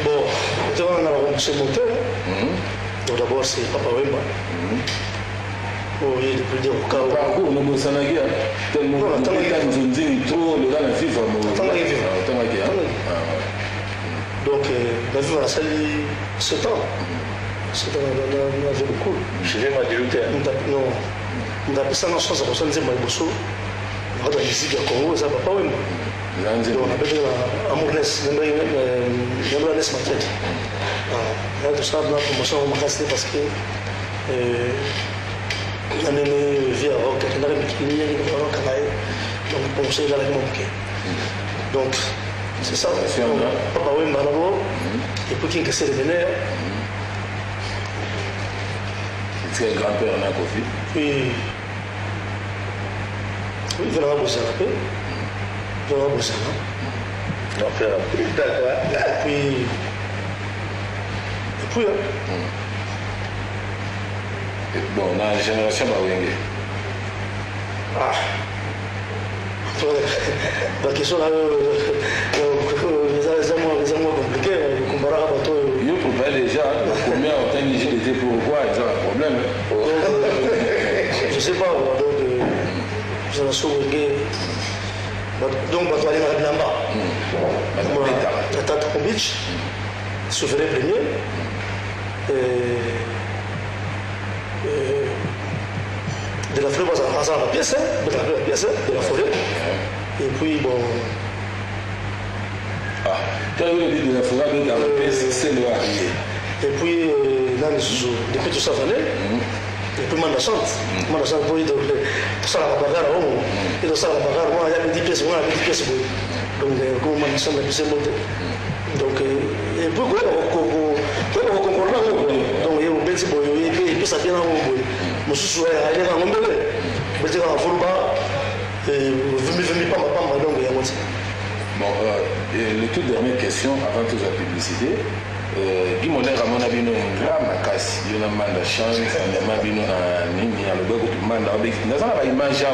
Bon, on a ce moteur. Donc d'abord c'est Papa Wemba. Oui, depuis des cas. On a besoin de guerre. Tellement de temps, trop le gars la FIFA. Donc, la vie va salir 7 ans. 7 ans, on a fait beaucoup. Je vais m'adulter. Non, on a fait ça dans la chance à ressentir ma bosso. On va dans la musique à Congo, ça va pas Wemba. Donc, on a fait Amourness, on a fait Ness Maquette. On a fait ça dans la promotion, on m'a cassé parce que on a même vu avant que on a même qui n'y a pas de canal. Donc, on s'est là avec mon bouquet. Donc, c'est ça. Papa Wemba d'abord. Et puis, qui est cassé les vénères. C'est un grand-père, on a Kofi. Oui, il vient à Boussana. Il vient à Boussana. Grand-père, Et puis, bon, on a la génération Bawenge. ah, la question là, les amours compliqués, comparé à bateau. Yo pour déjà, combien on t'a dit j'étais pourquoi ils ont un problème. Je ne sais pas, donc, je suis donc, bateau aller dans la Blamba. La Tata Beach, souverain premier. De la fleur à la pièce, de la forêt. Et puis, bon. Ah, quand vous dites de la forêt avec la pièce, c'est le arrivé. Et puis, là, depuis tout ça, et puis, je chante. Je chante pour tout ça, la bagarre, et tout ça, la bagarre, moi, il y a 10 pièces, moi, il y a 10 pièces. Donc, comment je chante, la pièce montée. Donc, et puis, on concorde. Donc, il y a un petit boy, et puis, ça vient à mon boy. Je suis allé dans mon bébé. Je suis allé dans mon bébé. Je ne pas ma donc, il y a un petit. Bon, les toutes dernières questions avant toute la publicité. Guy Moller a mon avis non grave ma casse. Il y a une chance, il y a un bino à Nini, à le bago tout le monde a obéi. Nous avons une image à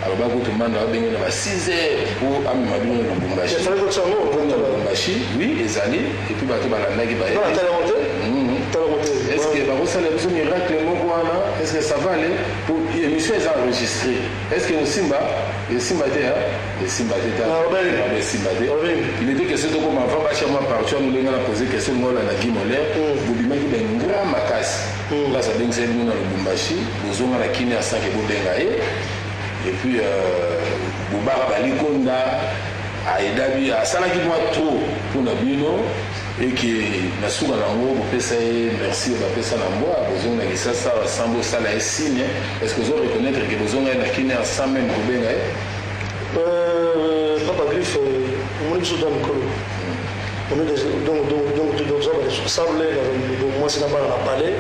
le bago tout le monde a obéi. On a 6 heures pour amener ma bino dans Lubumbashi. Il fallait que ça nous. Lubumbashi, oui, les années. Et puis bateau balanda qui va. Non, t'as remonté. Est-ce que ça le besoin miracle est-ce que ça va aller pour l'émission est enregistrée? Est-ce que le Simba il était question de comment on va chez moi partir nous venons poser question moi la Guy Moller vous bimaki ben grand makasi là ça donne c'est nous dans le Lubumbashi besoin la kini à 5 et bobengaye et puis Boubara Balikonda a Edabi a salaki moi trop pour Nabino et qui na souga na ngo pesa merci ba pesa na moi besoin na ça semble ça la signe est-ce que vous reconnaître que besoin na kini à 100 même bobengaye Papa Griff, on est sur le colo. On est donc tu ressembles, moi c'est là-bas dans la palais,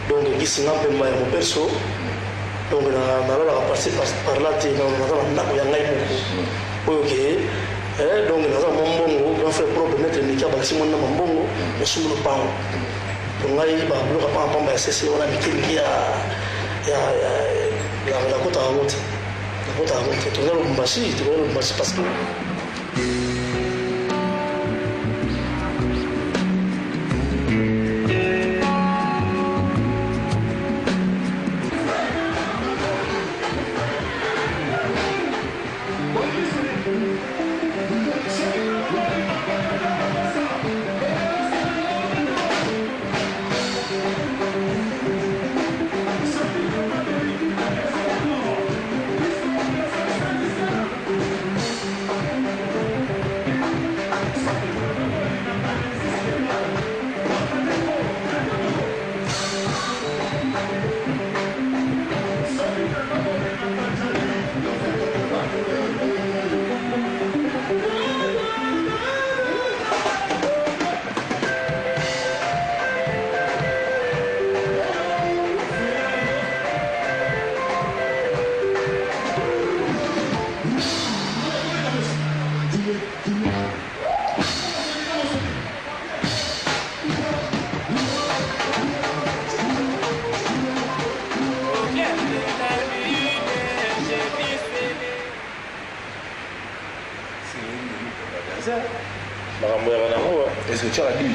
donc qui s'est un peu mal mon perso, donc on a passé par là, on a ok, donc on a mon bon, on fait propre mettre les cas, si on a mon bon, on sous le pan. Donc là, il va pas passer, on a mis qu'il y a la côte à monter. Tu vas le Lubumbashi parce que que tu as la dîme.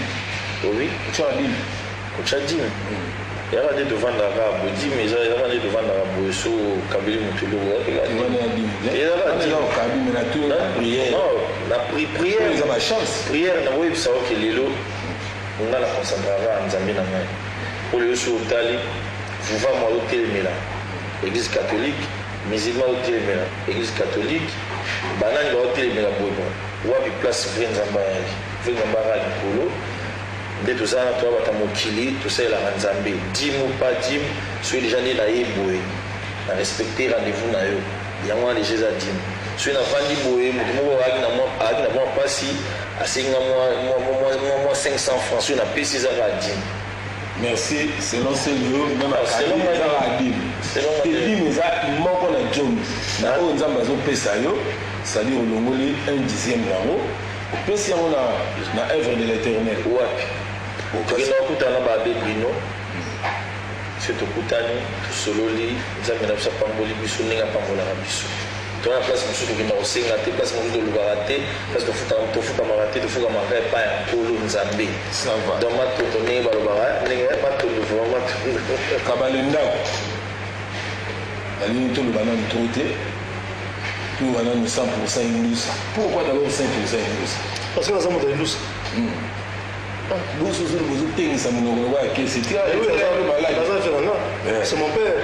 Oui. Tu as la dîme. Tu as dîme. Il y a des devant l'arabe, dîme, il y a des devant l'arabe, sur Kabili Moutoulo. Il y a la dîme. Non, la prière. Ils ont la chance. Prière, on a savoir que Lilo, on a la concentration en Zambie. Pour le sur Tali, vous va moi au Téléméla, Église catholique, musulman au Téléméla, Église catholique, banane au Téléméla, ou à place Vren Zambara, Polo. De tout ça, tu vas mokili, tout ça, il a Nzambé. Dim ou pas dim, soit les gens qui ont respecté rendez-vous. Il y a moins de gens à dim. Soit na vandi boé, moi pas si, assez moi 500 francs, soit na PC à dim. Merci, selon ce lieu, même à Kali, à dim. Selon dim, ils ont manqué la jom. Na o nzamba zo pesa yo, c'est-à-dire au Longoli 1/10 d'euro. Pesa on a œuvre de l'Éternel. Ouais. Tukina kutana ba bebino seto kutani sololi nzambe na bisa pamboli biso ninga pambola na biso to na place musu tukina osenga te place musu to lubara te parce que to futa marate to fuka maka pa ya polo nzambe ça va donc mato to ne ba lubara ninga ba to lu vraiment kabalenda la ligne to lubana ntrote to lubana 100% indus. Pourquoi d'abord 5% indus? Parce que nous sommes dans l'indus. C'est mon père.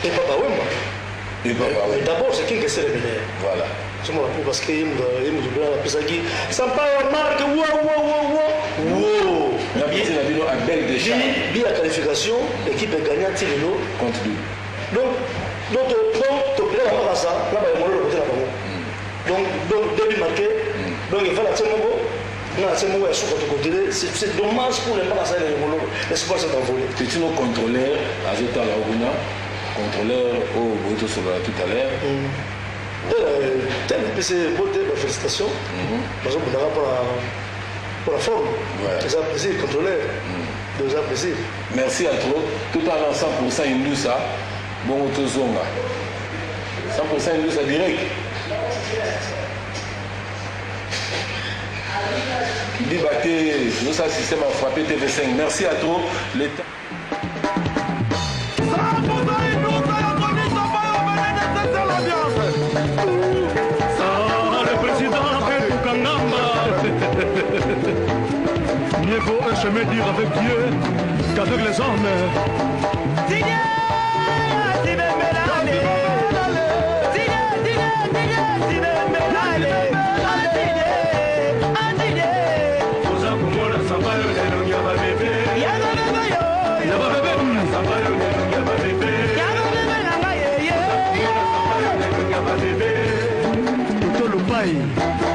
Et papa, oui, moi. Et d'abord, c'est qui s'est révélé. Voilà. C'est moi, parce qu'il me ça part marque. Wow. Bien qualification, l'équipe est gagnante contre lui. Donc, ça, donc, début marqué, donc il va la c'est dommage pour les Marseillais et l'espoir s'est envolé. C'est nos contrôleurs, Azota Laguna, contrôleur au Boto Sola tout à l'heure. C'est beauté, félicitations. Parce qu'on n'aura pas pour la forme. C'est un plaisir, contrôleur. C'est un plaisir. Merci à toi. Tout en 100% Indoussa, bon Otozonga. 100% Indoussa direct. Dibaté, nous ça système a frappé TV5. Merci à toi. L'État. Le président mieux vaut un chemin dur avec Dieu qu'avec les hommes.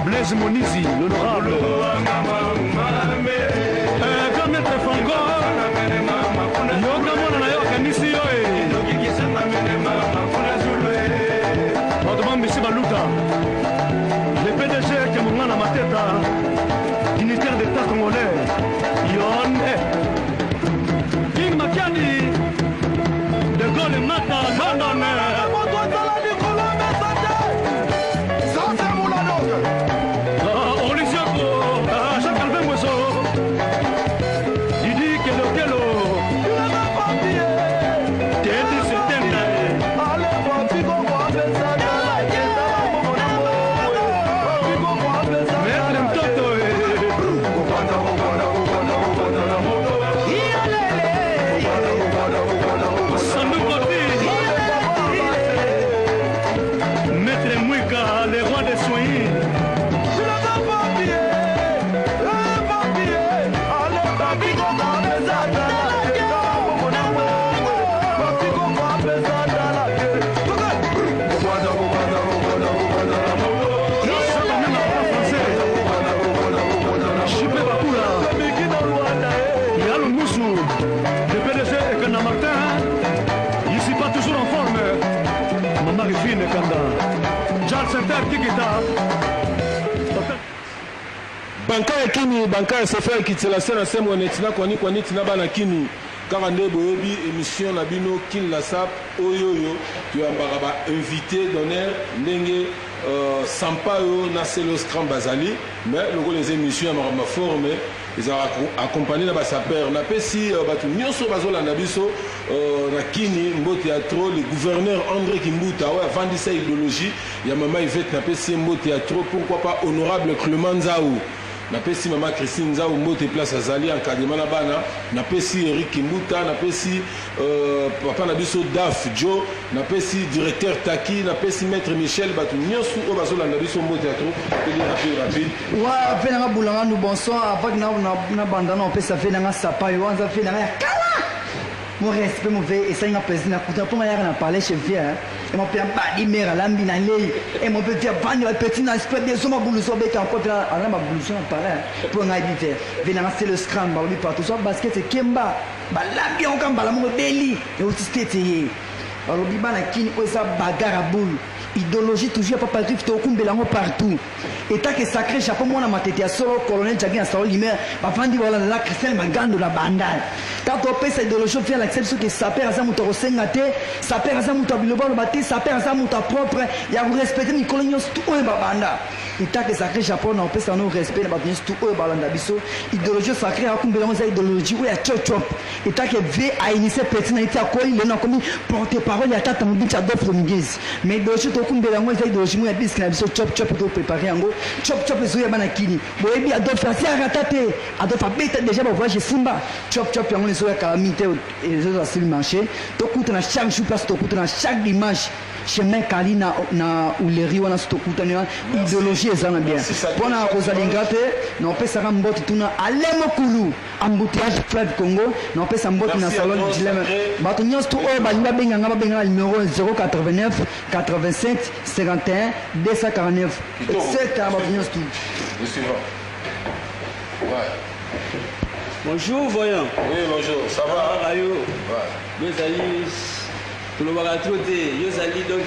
Blaise Monizi, l'honorable Gamet Fango Yoga Mona Yoga Nisi Madame Missi Baluta, le PDG qui est mon Mateta, dignitaire d'État congolais, Yon King Makani, de Gaulle Mata, London. Banka ya kini, banka ya sefer kitela sena semo netina kwa netina bana kini kaka nde boyebi émission na bino kin la sap oyoyo tu ambaka ba invité d'honneur ndenge Sampaio na selo scrum bazali mais les émissions à ma forme ils ont accompagné la saper na pesi batu nyonso bazolanda biso na kini mbo théâtre le gouverneur André Kimbuta ouais vandi sa idéologie ya mama Yvette na pesi mbo théâtre pourquoi pas honorable Clément Nzaou na pesi mama Christine Nzaou mbo te place azali encadrement na bana na pesi Eric Kimbuta na pesi papa na biso Daf Joe na pesi directeur Taki na pesi maître Michel batu nyonso o bazolanda biso mbo théâtre rapide wa venanga bulanga nous bonsoir avec na bandana on peut ça venanga Sampaio on ça venanga kala mon respect mon veille et ça il a pesé na kuta pour aller na parler chez vieux et mon père badi mère lambi na lei et mon père vendre la petite na espèce de soma boulou so beka encore là ala ma boulou so parler pour nga éviter venanga c'est le scrum ba lui partout so basket c'est kemba ba lambi on kamba la mo beli et aussi c'était alors biba na kini o ça bagarre à boule idéologie toujours pas pas griffe to kumbelango partout état que sacré chapeau moi na matete ya solo colonel Jacques Installé limer ba vandi voilà la Christelle Magando la bandale quand on pèse cette idéologie fait l'acception que ça perd ça muto sengate ça perd ça muto biloba le bâti ça perd ça muto propre ya vous respecter ni coloniaux tout un babanda état que sacré chapeau na pèse no respect na ba tout un balanda biso idéologie sacré a kumbelango ça idéologie ou ya chop chop état que v a initié petit na été à quoi il est non comme porter parole ya tata mbicha d'offre mingezi mais idéologie kumbela ngo za idéologie mo ya bisque na biso chop chop to préparer yango chop chop ezoya bana kini boyebi adolphe asi aratate adolphe abeta déjà ba voyage fumba chop chop yango ezoya calamité ezoya sur le marché to kuta na chaque jour place to kuta na chaque dimanche chemin kali na uleri wana to kuta na idéologie ezana bien pona kozalingate na opesa mbote tuna alemo kulu embouteillage fleuve Congo na opesa mbote na salon du dilemme bato nyos to o ba benga ngaba benga numéro 089 85 51 249 c'est à Mabignos tout. Le suivant. Ouais. Bonjour voyant. Oui bonjour, ça va? Ayo. Ouais. Yo zali tout le bagage troté, yo zali donc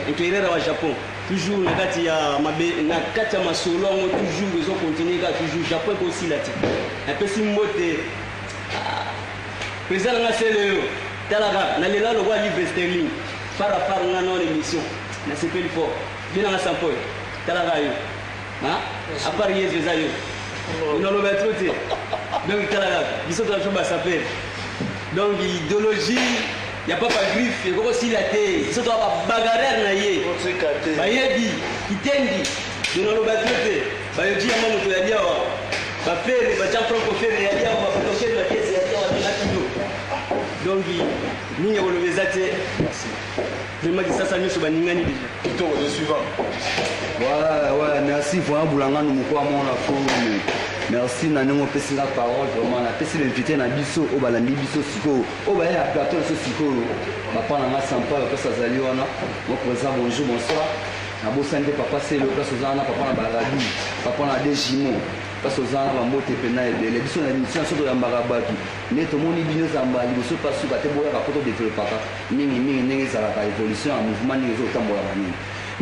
éclairer au Japon. Toujours na kati ya mabe na kati ya masolo on toujours ils ont continué ka toujours Japon aussi là. Un peu simbote. Président nga sele yo. Talaga na lela lo wa livre sterling. Par rapport à non émission na c'est plus fort bien en Sampaio talaga yo hein à part hier les ayo on le mettre tout donc talaga biso to choba s'appelle donc idéologie y a pas griffe ko aussi la té biso to ba bagarre na ye ba yebi kitendi on le mettre tout ba yo dia mamu to ya dia ba faire ba champ franco faire ya dia ba protéger la pièce ya dia na kido donc ni on le vezate vraiment ça ça nous sur baningani déjà plutôt le suivant ouais merci vraiment boulangano moko amona forme merci na ningo pesi la parole vraiment na pesi l'invité na biso o balandi biso siko o ba ya plateau so siko ba pana na Sampaio pesa zali wana mo présent bonjour bonsoir na bosande papa c'est le place ozana papa na baradi papa na dejimo parce que ça va monter pena et les biso na mission so ya mbagabaki ne to moni bino zamba liboso pas su bate boya rapoto développer mingi ndenge za la évolution en mouvement ni zo tambola bani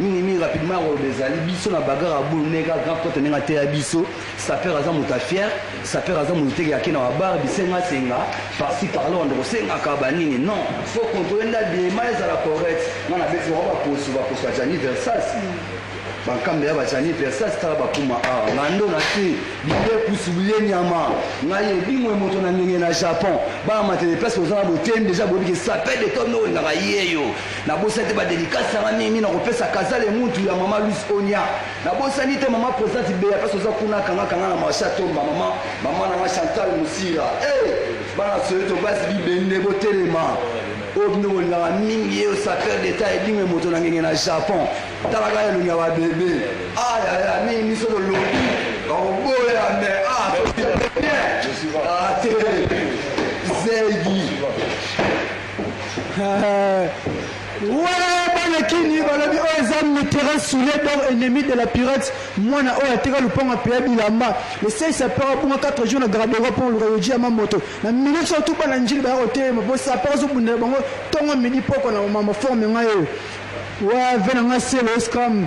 mingi rapidement au bezali biso na bagarre à boule nega grand côté nenga te ya biso ça perd aza muta fier ça perd aza muta ya kina wa bar bisenga senga par ci par là on doit senga ka banini non faut contrôler la bien mais ça la correct on a besoin on va pour Jani Versace bankambe ya bachani pesa stara bakuma ngando na ti bide kusubuye nyama ngaye bimwe moto na ngenge na Japon ba matele place ozana botem déjà bobi que ça peut de tono na yeyo na bosete ba délicace na mimi na kopesa kazale muntu ya mama Luis Onya na bosani te mama présente be ya place ozakuna kanga na machato mama na Chantal Musira bana soyeto basi bibende botelema obino na mingi yo sapeur d'état et bimwe moto na ngenge na Japon talaga ya lunya wa bébé ya mingi so lo boya me bien zegi ouais bana kini balobi oyo eza mitera soulé donc ennemi de la pirate mwana oyo ateka lupango apea bilamba le 16 sapeur abunga 4 jours na gradera mpo lukayoji ya mamoto na minute surtout bana njili baya kotelema po sapeur azobundela bango ntongo midi poko na mama forme ngai oyo ouais venanga selo scrum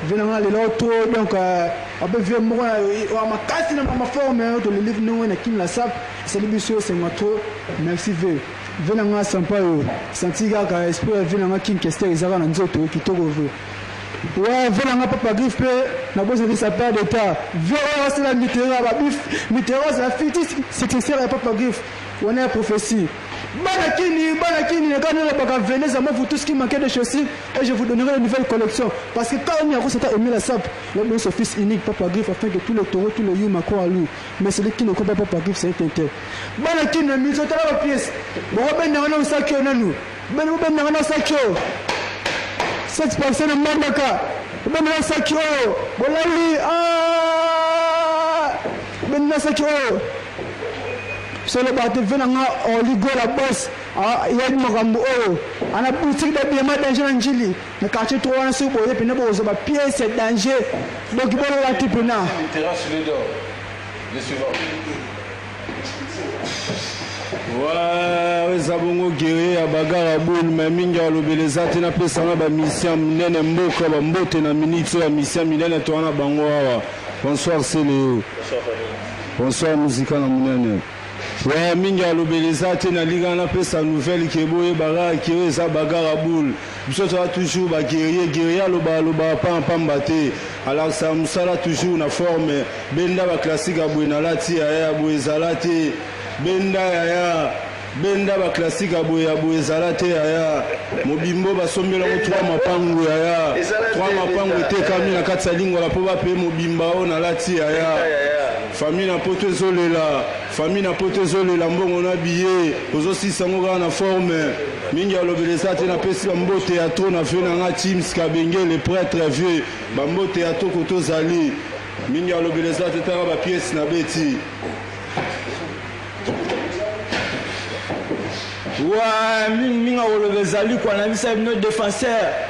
venanga lelo to donc abe vie moko wa makasi na mama forme to le livre no na kim la sap c'est biso c'est moi trop merci ve venanga Sampaio senti kaka esprit venanga king kester ezaka na nzoto kitoko ve Ouais, voilà, papa griffe, n'a pas de sa père d'état. Voilà, c'est la Mitterrand, Mitterrand, c'est la fétiche, c'est que c'est la papa griffe. On est à prophétie. Banakini, quand on venez à moi pour tout ce qui manquait de chaussures, et je vous donnerai une nouvelle collection. Parce que quand on y a aimé la sape, l'homme son fils unique, papa griffe, afin que tous les taureaux, tous les yous, à loup. Mais celui qui ne comprend pas papa griffe, c'est un tinté. Banakini, nous sommes dans la pièce. Bon, ben, on a un sac, on a nous. Ben, on a un sac. Cette personne est mandaka. Ben, on a un sac. Bon, là, oui. Ben, on a un sac. C'est le bateau venant au Ligo la bosse. Il y a une marambo. On a boutique de bien danger en Chili. Le quartier 3 ans, c'est pour les pénèbres aux pièces, c'est danger. Donc, il faut la type là. Terrasse les dents. Le suivant. Ouais, Zabongo guerrier à bagarre à boule, mais minga l'obéleza, t'es appelé ça là, mission, nene mboka, mbote na minute, la mission, milène, toi, na bango. Bonsoir, c'est Léo. Bonsoir, musical na minene. Ouais, minga l'obéleza, t'es na liga, na appelé sa nouvelle, qui est beau, et bagarre, qui est ça, bagarre à boule. Nous sommes toujours guerrier, loba, pas mbaté. Alors, ça, nous toujours na forme, benda, classique à bouenalati, à bouezalati. Benda ba classique aboye zalate aya mobimbo basombela ko 3 mapangu aya 3 mapangu te kami na katsa lingwa la po ba pe mobimba o na lati aya famille na poto ezolela mbongo na billet ozo sisango na forme mingi alobelesa te na pesi mbote ya to na fe na nga Teams Kabenge le prêtre vieux bambote ya to koto zali mingi alobelesa te tara ba pièce na beti. Ouais, minga olobezali quoi na bisa nos défenseurs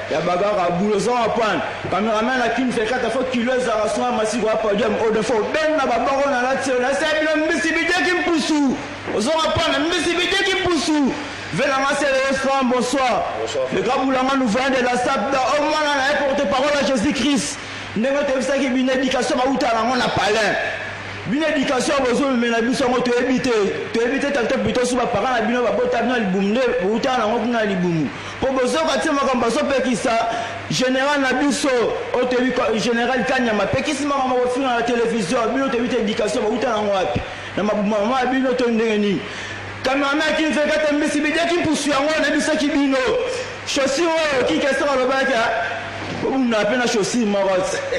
ya bagarre à boule zo apprendre cameraman la qui fait 4 fois kilo za raswa masiko à podium au de fois ben na babaro na la tio na c'est bien mbisibide qui mpusu zo apprendre mbisibide qui mpusu vena masé le restaurant bonsoir le gaboulanga nous vient de la salle au moins na porte parole à Jésus-Christ ndenge te bisa ki une éducation ba utala ngona palin. Une éducation aux hommes, mais la biso ngo to éviter tant plutôt sur parents la bino ba botabna libumne uta na ngo na libumu po bozo ka tsema kamba so pekisa général na biso o te général Kanyama pekisi mama ba fina la télévision bino te éviter éducation ba uta na ngo wapi na mama bino to ndenge ni cameraman qui fait ka tembe sibide qui poursuit ngo na biso ki bino chaussure qui kesera le baka. On a à peine chaussé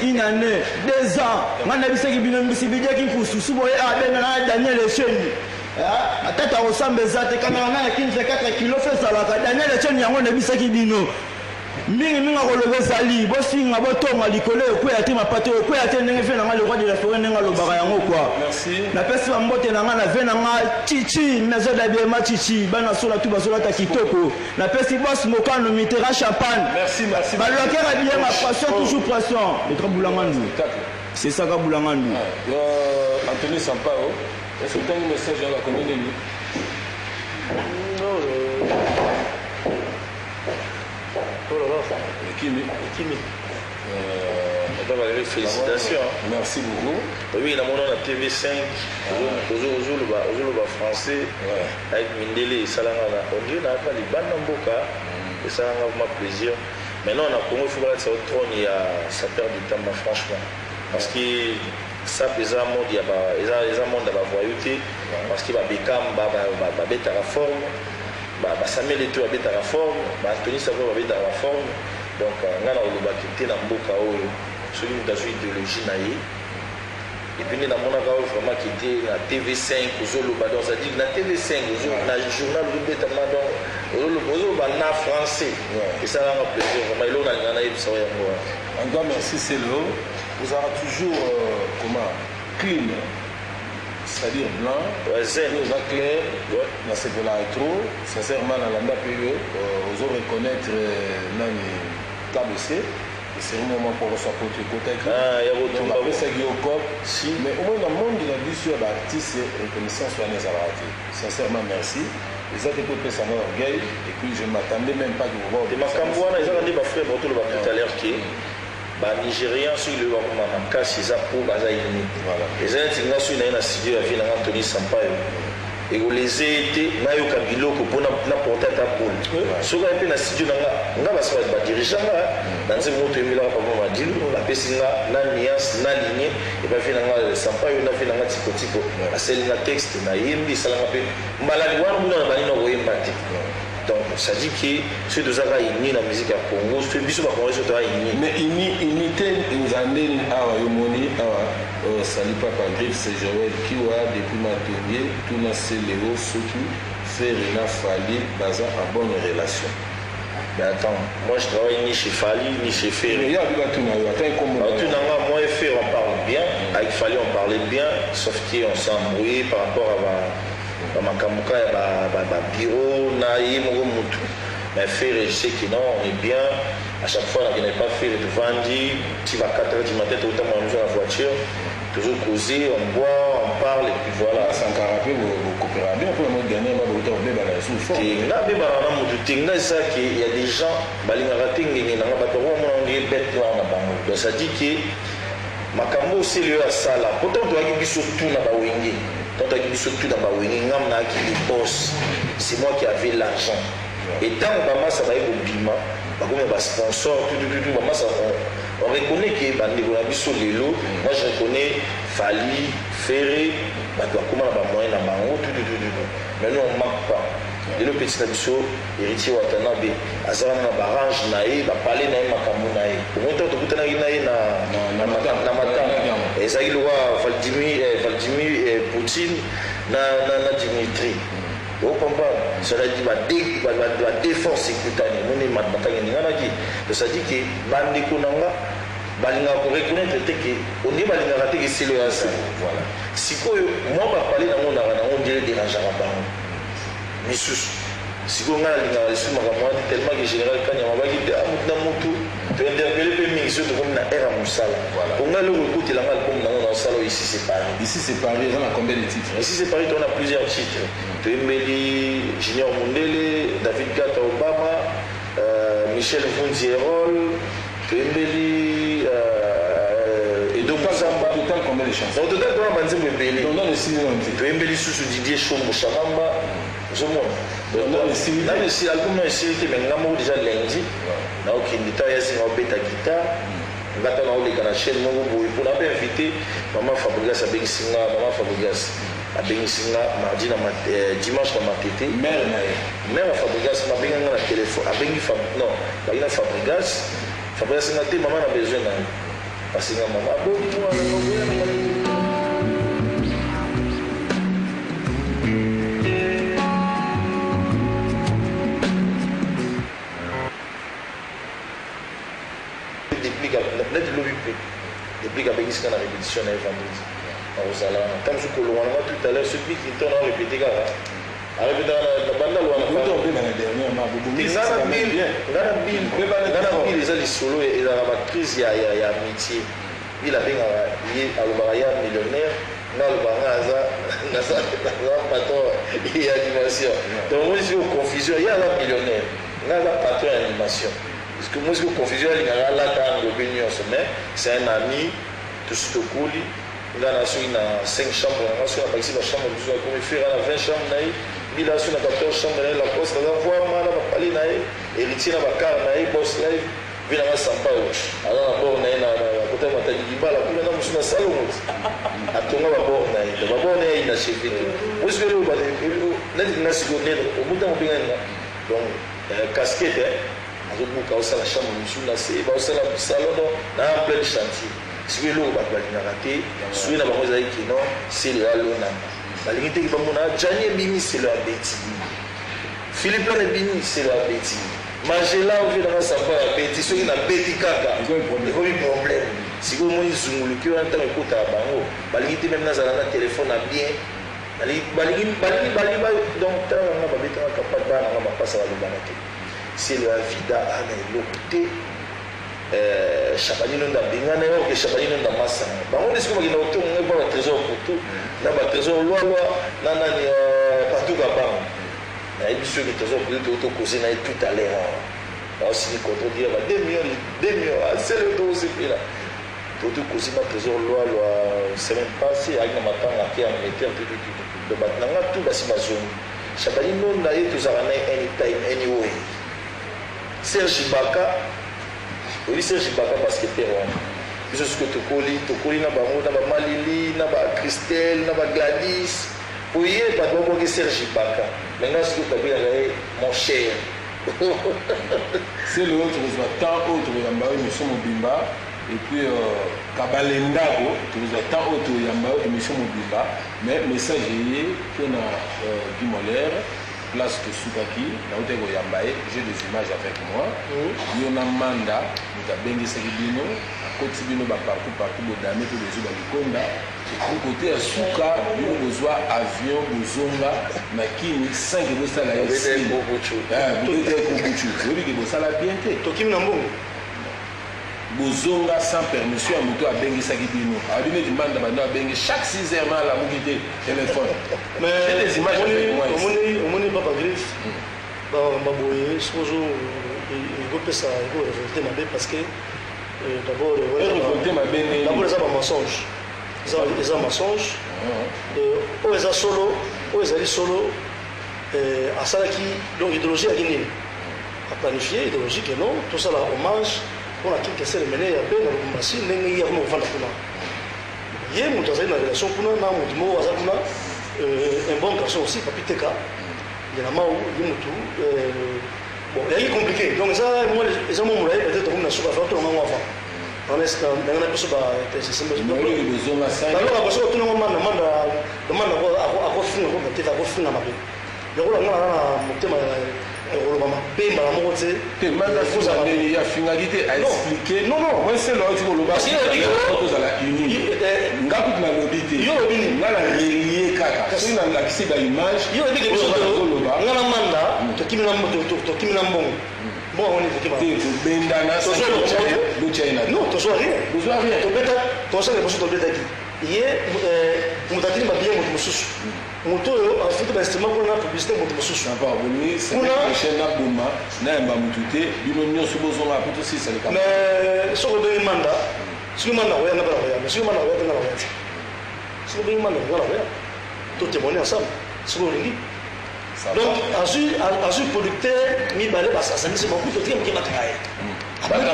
une année, 2 ans. On a vu ce qui vient de se dire qu'il faut se souvenir à Daniel Etienne. À tête à ressemble à tes caméramans qui fait 4 kilos, fait ça là. Daniel Etienne, on a vu ce qui vient de mingi relevé sali bosi nga botonga likolo ko ya tema pato ko ya tendenge fe na le roi de la forêt nga lo bara yango quoi. Merci. La pesi ba mbote na nga na ve na nga chichi maison d'habillement chichi bana sola tu basola ta kitoko na pesi boss mokano mitera champagne. Merci. Ba lo kera bien ma passion toujours pression le trabulangandu. C'est ça ka bulangandu. Anthony Sampao est-ce que tu as un message à la communauté? Félicitations. Merci beaucoup. Oui, on a TV5, aux français, avec Mindele, Salangana. On dit qu'on a pas les bandes d'Amboka, et ça a vraiment plaisir. Maintenant, on a Congo, il faut que ça trône, ça perd du temps, franchement. Parce que ça, les monde, il y a un monde à la voyauté, parce qu'il va Beckham, va mettre à la forme. Samuel Eto'o va mettre à la forme, Anthony Savon va mettre à la forme. Donc, on a le dans Mboka, celui qui a une idéologie. Et puis, on a vraiment qui était à TV5, donc ça dit que TV5, le journal de français. Et ça a un plaisir. Un grand merci, c'est le haut. Vous aurez toujours clean. C'est-à-dire blanc, clair, c'est de la rétro, sincèrement, dans la PE, vous allez reconnaître KBC, c'est un moment pour recevoir votre côté. On va faire ça au COP, mais au moins dans le monde de la vie sur l'artiste, reconnaissance soignée à la radio. Sincèrement, merci. Les autres écoutes, ça m'a orgueil, et puis je ne m'attendais même pas que vous voyez. Ma campagne, ils ont dit que frère, tout à l'heure qui Nigériens sur le Makasi Zapo Bazaïni. Les Indiens sur la studio avec Anthony Sampaio. ekolese ete nayoka biloko mpona porte ata pole soki aye mpe na studio nga basi badirige nga na nzembo moto emelaka papa madilu bapesi nga na nuance na ligne ebafi na nga sampayo nafi na nga tikotiko aseli nga texte nayembi esalanga mpe mbalali wana muna na banini okoyemba te donc ça dit que ceux deux ans unis la musique à Congo ceux biso ba Congo ceux unis mais unité uzandeni awa yomoni awa sali papa Griff c'est Joël qui wa depuis Matondier tout na Céléo surtout faire na Fali baza en bonne relation. Mais attends, moi je travaille ni chez Fali ni chez Ferry. Il y a tout moi et Ferry on parle bien, avec Fali on parlait bien, sauf qu'on s'est embrouillé par rapport à Makamuka et à bureau, Naïm ou Moutou. Mais Ferry, je sais que non, on est bien. À chaque fois, on n'a pas fait de vendi, tu vas 4h du matin, tout le temps, on est dans la voiture. Toujours causer, on boit, on parle, et puis voilà. Sans carapé, vous coopérez bien pour le gagner, vous avez un bébé sous forme. Il y a des gens, donc ça dit que Makambo c'est le Sala. Pourtant, tu as surtout dans Bawingi. Surtout dans Bawingi, c'est moi qui avais l'argent. Et tant que ça va être au Bima, comme sponsor, on reconnaît que moi je reconnais Fali, Ferré, mais nous on ne marque pas. Et le petit Nabiso, héritier Watanabe, Azara na barrage nae, parler nae makamu nae. Au moins tant que tu na matanga. Et ça il voit Vladimir Poutine na Dimitri. Au combat, cela dit la défense écoutanie. Nous ne matanga ni ngana qui. Ça dit que bandeko nanga balinga ko reconnaître que on est balinga raté que c'est le hasard. Voilà. Si quoi moi va parler dans mon arana, on dirait déranger à banc. Misusu sikonga linga lesu makamwani tellement que général kanya mabaki de amutna mutu to interpeller pe mingi surtout comme na era musala on a le recoute la mal comme dans salo ici c'est Paris on a combien de titres ici c'est Paris on a plusieurs titres to Embeli Junior Mundele David Gata Obama Michel Funzierol to Embeli Edo Muzamba total combien de chansons au total on a banzembo Embeli on a le signe to Embeli Susu Didier Chombo Chamamba si l'album est sorti, mais nous déjà lundi. Nous avons une guitare. Nous avons une chaîne. Nous avons invité Maman Fabregas à Bensinga. Maman Fabregas à Bensinga, mardi, dimanche à Matete. Mère Fabregas m'a bien dans le téléphone. Non, il y a Fabregas. Fabregas m'a dit maman a besoin d'un. Parce que maman depuis qu'il y a une répétition vendredi à Rosalana. Comme je vous l'ai dit tout à l'heure, celui qui tourne a répété la bande les solos et la matrice, il y a amitié. Il a bien un millionnaire. Il y a animation. Donc, moi, je suis en confusion. Il y a un millionnaire. Il y a un patron d'animation. Parce que moi, je suis en confusion. Il y a un opinion. C'est un ami. Tout ce que il y a 5 chambres. Il y a 5 chambres. Il y a 20 chambres. Il y a 14 chambres. La poste. Il y a un héritier. Il y a un boss live. Il y a un sampao. Alors, il y a un côté de la il y a un salon. Atonga babor na ile babor na ina chefete usikele ba na sigonelo omuta mopinga donc casquette azobuka osala chambre musula se ba osala salon na plein de chantier sikelo ba na raté suina ba moza ikino c'est le alona balingi te ba mona janie bimi c'est le abeti Philippe le bimi c'est le abeti Magela au dans sa part abeti ceux qui na beti kaka il y a problème. Si vous avez un peu de temps, vous avez un téléphone bien. C'est le vida à l'autre. Chapanino n'a bien que Chapanino n'a massa. On dit que vous avez un trésor pour tout. Un trésor loi, partout à il y a des trésors pour tout causer tout à l'heure. Aussi, quand on dit 2 millions, c'est le dos aussi là. photo kozima trésor loi semaine passée avec na matanga ke ameter de batnanga tout basi bazongi chabali nonda ye tozala na anytime anyway Serge Ibaka oui Serge Ibaka basketteur wana biso soki tokoli na bango na bamalili na bacristel na bagladys oye bato bakoki Serge Ibaka maintenant soki tobengaka ye mon cher c'est le autre temps autre yamba émission mobimba et puis kabalendako toza temps autre yamba émission mobimba mais message yé que na Guimolaire place de Soukaki na uteko yamba j'ai des images avec moi yo na manda mutabenge sekibino akoti bino ba partout bodame to bezo ba likonda et côté à Souka yo bozwa avion bozonga na kini 5 bosala ya c'est beaucoup bosala bien te tokimi na mbongo bozonga sans permission à moto abengisaki bino abine dimanda bando abengi chaque 6 heures na la mokité téléphone mais j'ai des images avec moi omoni papa griffe baboye sozo ekopesa ekorevolte mabe parce que d'abord eza bamensonge eza mensonge oyo eza solo oyo ezali solo asalaki donc idéologie yaki nini aplanifie idéologie ke non tosala hommage mpona kinkesele mene ya be na lubumbashi ndenge ye akoma kovanda kuna ye moto azali na relation kuna na motu moko aza kuna un bon garçon aussi papi teka yena mau ye motu bon yaki compliqué donc eza mo molai peut-être okomi na suka fa tonango avant ndenge na biso baloko baso otunango manda akofinga kobateka akofinga mabe lokola nga na motema koloba mabe mbala moko te yafingaki te aexplike kozala uni nga kutu nalobi te nga na relie kaka soki nalakisi baimage nga na manda tokimi na mbongo tobendana non tozwa rien tosala liboso tobetaki ye moto atini babiye moto mosusu moto oyo afuti bainstrument kuna na publicité moto mosusu naboma nayamba motu te bino nyonso bozonga po tosisalika mais soki obengi manda soki manda koya nga mpe na koya mais soki manda koya te nga na koya te soki obengi manda nga na koya totémoigner ensemble soki olingi donc azwi producteur mibale basangisi bakuto tika moke bakanga ye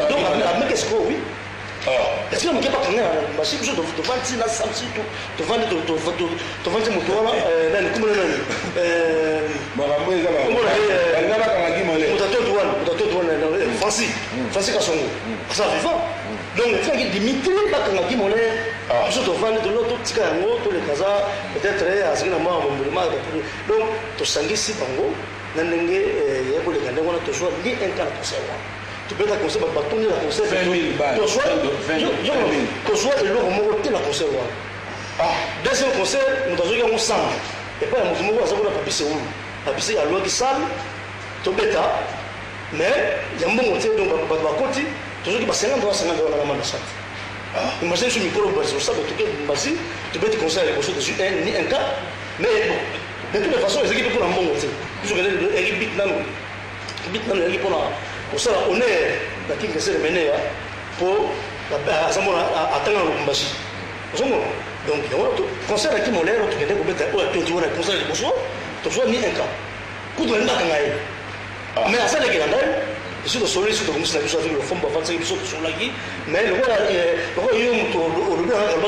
donc ameke sikoyo oui est-ce que moke bakanga basi biso tovandi na samsi tovandi moto wana nani kumona nani moto wana Francis Kasongo asa vivant donc efaki dimitri bakanga Guimolaire biso tovandi totika yango tolekaza peut-être azali na mwa mombelema donc tosangisi bango na ndenge ya koleka ndenge wana tozwa li un cas na concert wana topeta concert batongi na concert tozwa eloko moko te na concert wana deuxième concert moto azoki yango sanga epai ya moto moko aza kuna papise ulu papise alwaki sale tobeta mais ya mbongo te donc bato bakoti tozoki ba50 wana na manda sante imagine sur micro basi ça va toquer basi tu peux te conseiller les choses dessus ni un cas mais bon de toute façon les équipes pour un bon côté je connais l'équipe bit nan l'équipe pour ça on est la qui c'est mener pour atteindre le Lubumbashi donc concert qui mon l'air tu connais pour mettre tu vois concert de Kosovo tu vois ni un cas coup de l'enda kangai mais à ça les gars je suis soleil sur comme ça avec le fond pour faire ça sur là mais le voilà il y a un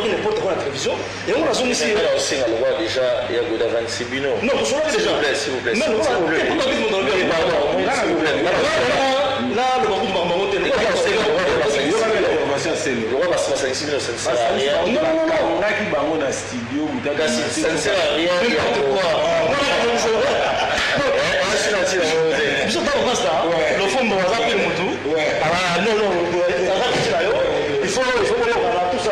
n'importe quoi la télévision et on a son ici aussi on voit déjà il y a Goda 26 bino non pour cela déjà s'il vous plaît mais là le beaucoup de maman monter non qui bango na studio mutaka ça ne sert à rien biso ntango pasta lofombo aza mpe motu il faut koyokana tout ça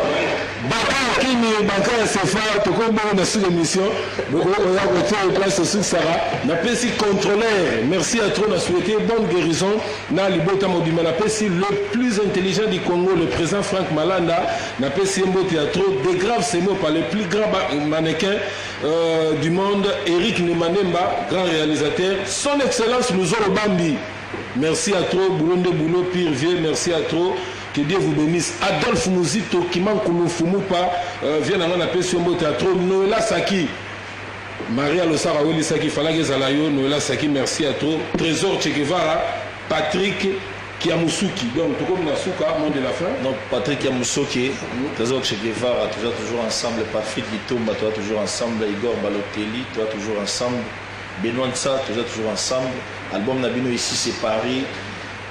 kini banka sefa tokombongo sur l'émission oya kote place sur Sara napesi contrôleur merci à toi na souhaité bonne guérison na libota mobima napesi le plus intelligent du Congo le président Franck Malanda napesi mbote ya trop dégrave ces mots par le plus grand mannequin du monde Eric Nemanemba grand réalisateur son excellence Luzolo Bambi merci à trop Boulonde Boulot Pire Vieux merci à trop Que Dieu vous bénisse. Adolphe Mouzito, qui manque nous Fumupa, vient dans la paix sur le théâtre. Noëlla Saki. Maria Losara Weli Saki, Falage Zalayo, Noëlla Saki, merci à toi. Trésor Che Guevara, Patrick Kiamusuki. Donc, tout comme Nasuka, monde de la fin. Donc, Patrick Kiamusuki, Trésor Che Guevara, toujours ensemble. Patrick Gitomba, toujours ensemble. Igor Balotelli, toujours ensemble. Benoît Nsa, toujours ensemble. Album Nabino ici, c'est Paris.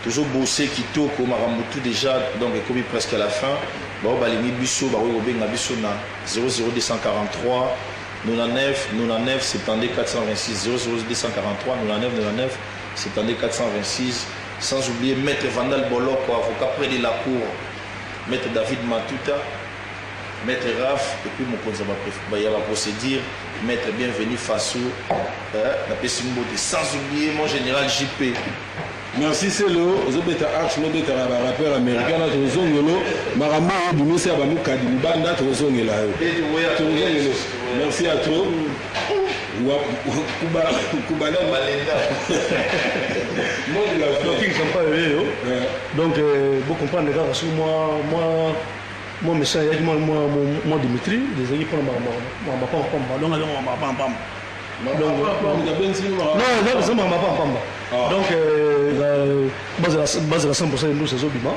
Toujours bossé Kitoko, Marambutu déjà, donc il est presque à la fin. Bah, Balini Bisso, bah, Benga Bisso na 00243 99 99 70 426 00243 99 99 70 426. Sans oublier Maître Vandal Boloko, avocat près de la cour, Maître David Matuta, Maître Raf, et puis mon conseil il y a la procédure, Maître Bienvenu Faso, la Pessimbo, sans oublier mon général JP. Merci, c'est le Zobeta Arch, le rappeur américain, notre zongolo, Marama, Bimoussa, Bamouka, Banda, notre zongela. Merci à toi. Koubala Malenda. Donc, ils ne sont pas heureux. Donc, vous comprenez, les gars, parce que moi, message, moi, Dimitri, des amis pour donc, base la 100% de nous, c'est Zobima.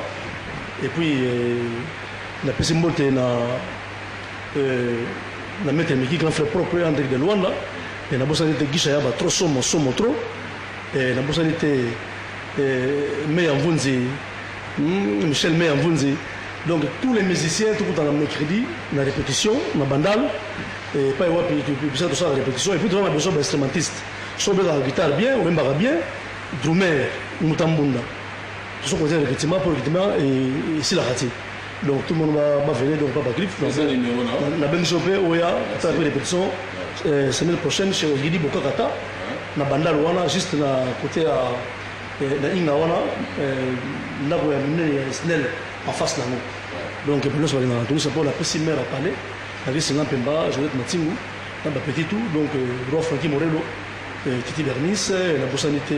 Et puis, la PC Mbote na mettre mes qui ont fait propre André de Luanda. Et la bosse a été Guichaya, trop somme trop. Et la bosse a été Meyamvunzi, Michel Meyamvunzi. Donc, tous les musiciens, tout dans le mercredi, la répétition, la bandale. Et pas tout ça la répétition. Et puis, on a besoin d'instrumentistes. Soit la guitare bien, ou même bien. Drummer, Moutambunda. Ce sont des répétitions pour et ici la raté. Donc tout le monde va venir, donc pas grip. La même chose, où il y a une répétition semaine prochaine chez Gidi Bokakata. Na Bandal Wana, juste à côté à Ingawana, là où il y a une snelle en face de nous. Donc pour nous, c'est pour la petite mère à parler. La vie c'est l'Ampemba, je vais être Matingu, dans le petit tout. Donc Roi Francky Morello, Titi Bernice, la Bossanité.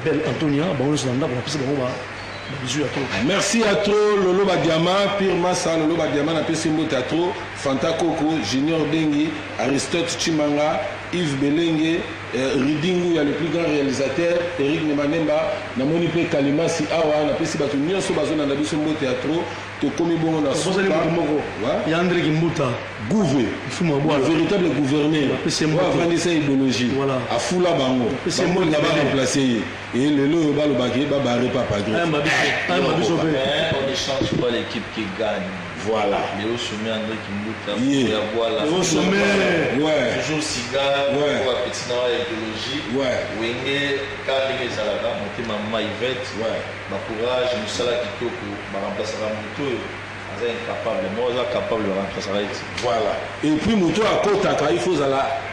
Belle Antonia, merci à toi, Lolo Badiama, Pire Massa, Lolo Badiama, Napesimbo Teatro, Fanta Koko, Junior Dengue, Aristote Chimanga, Yves Belenge, Ridingu, il y a le plus grand réalisateur, Eric Nemanemba, Namonipe Kalimasi Awa, Napesibatu Nyoso Bazona Nabisimbo Teatro, Tokomi Bongo na Souka. Il y a André Gimbuta. Gouvé, le véritable gouverneur, on va vendre sa idéologie, à Foula Bango, c'est moi qui va remplacer, et le lot va le baguer, va barrer papa. On échange pas l'équipe qui gagne. Voilà. Mais au sommet, André Kimbuta, voilà. Au sommet, toujours cigare, pour la petite idéologie. Wenge, Kandé Zalaga, monter maman Yvette, ma courage, Moussala Kitoko, ma remplacera Moutou. Incapable, moi capable de remplacer. Voilà. Et puis Moutou à Kotaka, il faut être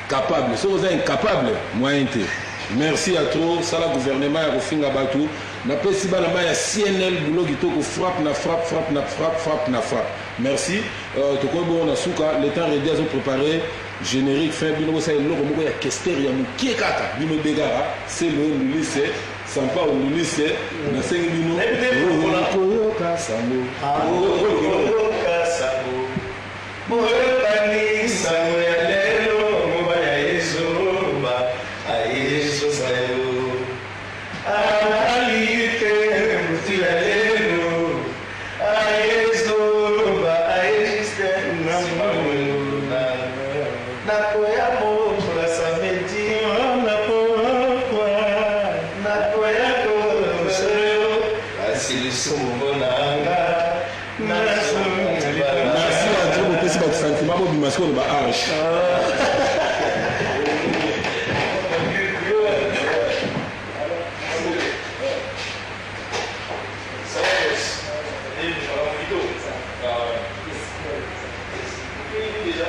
capable. Si vous êtes incapable, moi merci à toi, ça le gouvernement a refait à Batou. Na pesiba na ma ya CNL boulot qui toko frappe na frappe. Merci. Toko bon na souka, le temps rédé à préparer générique fin bino ça est logo moko ya kester ya mukie kaka bino begara, c'est le lycée. Sampa au lycée, na sengi bino. Koyoka sango. Koyoka sango. Moyoni sango ya lelo, mobaya yeso ba, ayeso sayo. Alite mutila lelo, ayeso ba, ayeso namu. Nakoya mo pour la samedi, merci à Dieu pour ce sentiment pour du masque de ma hanche. déjà.